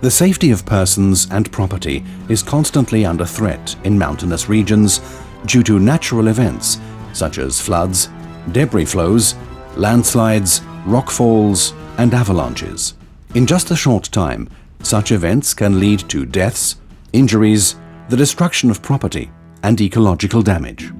The safety of persons and property is constantly under threat in mountainous regions due to natural events such as floods, debris flows, landslides, rockfalls, and avalanches. In just a short time, such events can lead to deaths, injuries, the destruction of property, and ecological damage.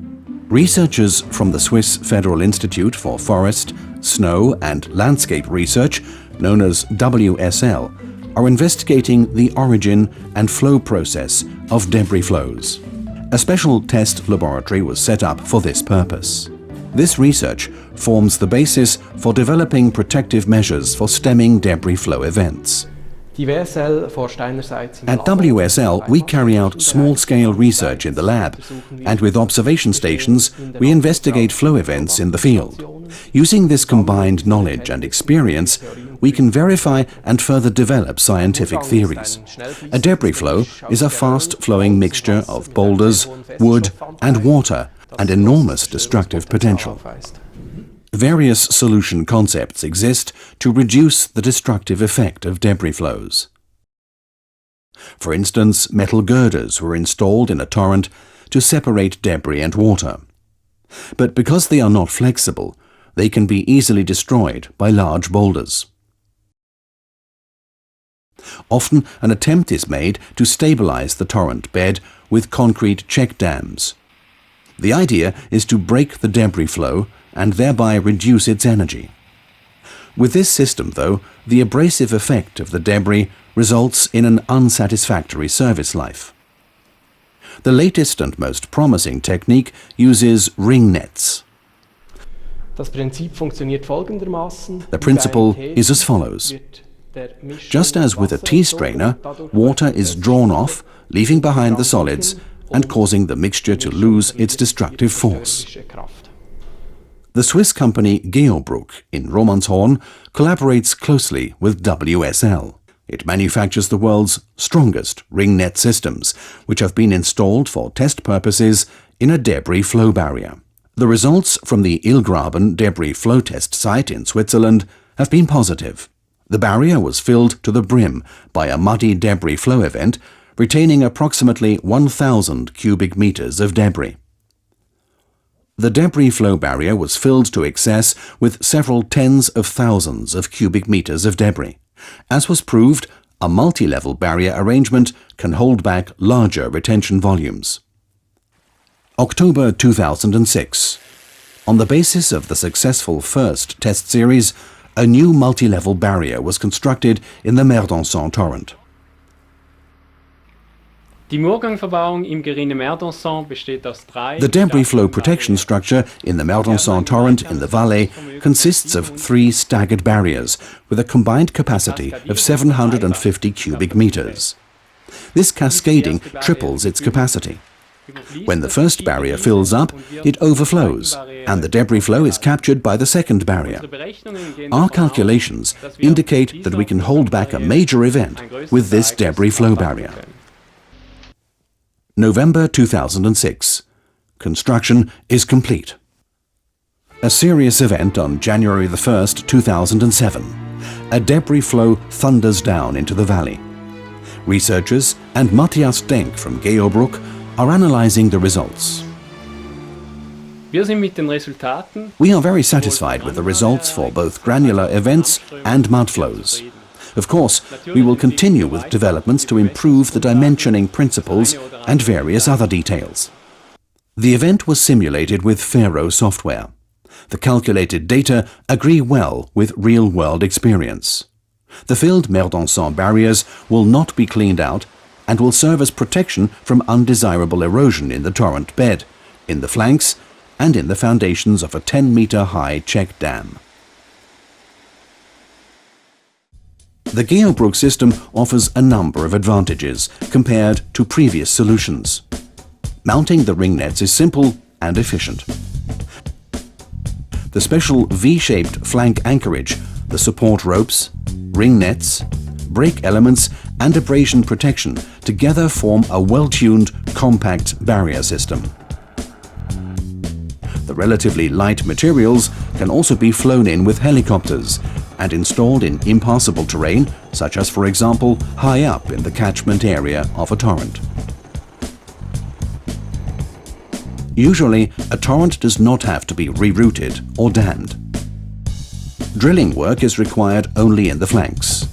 Researchers from the Swiss Federal Institute for Forest, Snow and Landscape Research, known as WSL, are investigating the origin and flow process of debris flows. A special test laboratory was set up for this purpose. This research forms the basis for developing protective measures for stemming debris flow events. At WSL, we carry out small-scale research in the lab, and with observation stations, we investigate flow events in the field. Using this combined knowledge and experience, we can verify and further develop scientific theories. A debris flow is a fast-flowing mixture of boulders, wood, and water, and enormous destructive potential. Various solution concepts exist to reduce the destructive effect of debris flows. For instance, metal girders were installed in a torrent to separate debris and water. But because they are not flexible, they can be easily destroyed by large boulders. Often, an attempt is made to stabilize the torrent bed with concrete check dams. The idea is to break the debris flow and thereby reduce its energy. With this system, though, the abrasive effect of the debris results in an unsatisfactory service life. The latest and most promising technique uses ring nets. The principle is as follows. Just as with a tea strainer, water is drawn off, leaving behind the solids and causing the mixture to lose its destructive force. The Swiss company Geobrugg in Romanshorn collaborates closely with WSL. It manufactures the world's strongest ring net systems, which have been installed for test purposes in a debris flow barrier. The results from the Ilgraben debris flow test site in Switzerland have been positive. The barrier was filled to the brim by a muddy debris flow event, retaining approximately 1,000 cubic meters of debris. The debris flow barrier was filled to excess with several tens of thousands of cubic meters of debris. As was proved, a multi-level barrier arrangement can hold back larger retention volumes. October 2006. On the basis of the successful first test series, a new multi-level barrier was constructed in the Meerdanson torrent. The debris flow protection structure in the Meerdanson torrent in the Valais consists of 3 staggered barriers with a combined capacity of 750 cubic meters. This cascading triples its capacity. When the first barrier fills up, it overflows, and the debris flow is captured by the second barrier. Our calculations indicate that we can hold back a major event with this debris flow barrier. November 2006. Construction is complete. A serious event on January the 1st, 2007. A debris flow thunders down into the valley. Researchers and Matthias Denk from Geobrugg are analyzing the results. We are very satisfied with the results for both granular events and mud flows. Of course, we will continue with developments to improve the dimensioning principles and various other details. The event was simulated with Faro software. The calculated data agree well with real-world experience. The filled Meerdanson barriers will not be cleaned out and will serve as protection from undesirable erosion in the torrent bed, in the flanks, and in the foundations of a 10-meter-high check dam. The Geobrugg system offers a number of advantages compared to previous solutions. Mounting the ring nets is simple and efficient. The special V-shaped flank anchorage, the support ropes, ring nets, brake elements and abrasion protection together form a well-tuned, compact barrier system. The relatively light materials can also be flown in with helicopters, and installed in impassable terrain, such as, for example, high up in the catchment area of a torrent. Usually, a torrent does not have to be rerouted or dammed. Drilling work is required only in the flanks.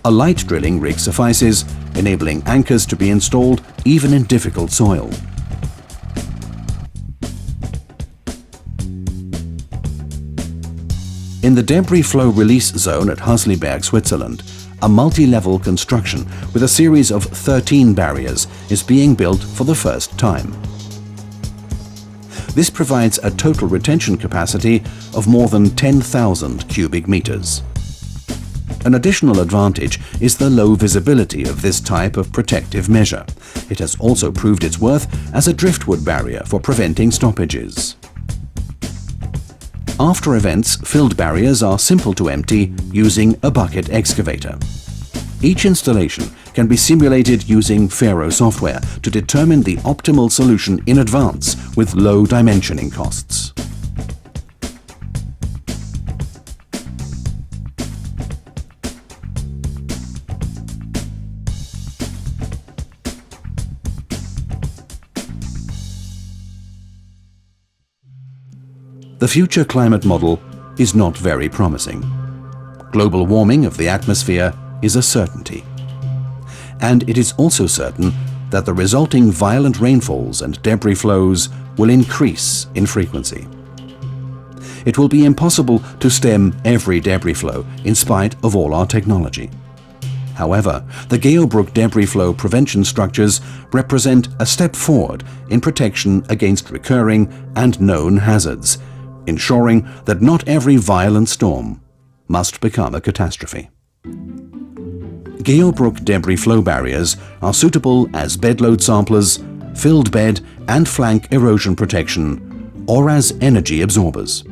A light drilling rig suffices, enabling anchors to be installed even in difficult soil. In the debris flow release zone at Hasliberg, Switzerland, a multi-level construction with a series of 13 barriers is being built for the first time. This provides a total retention capacity of more than 10,000 cubic meters. An additional advantage is the low visibility of this type of protective measure. It has also proved its worth as a driftwood barrier for preventing stoppages. After events, filled barriers are simple to empty using a bucket excavator. Each installation can be simulated using Faro software to determine the optimal solution in advance with low dimensioning costs. The future climate model is not very promising. Global warming of the atmosphere is a certainty. And it is also certain that the resulting violent rainfalls and debris flows will increase in frequency. It will be impossible to stem every debris flow in spite of all our technology. However, the Geobrugg debris flow prevention structures represent a step forward in protection against recurring and known hazards, ensuring that not every violent storm must become a catastrophe. Geobrugg debris flow barriers are suitable as bedload samplers, filled bed and flank erosion protection, or as energy absorbers.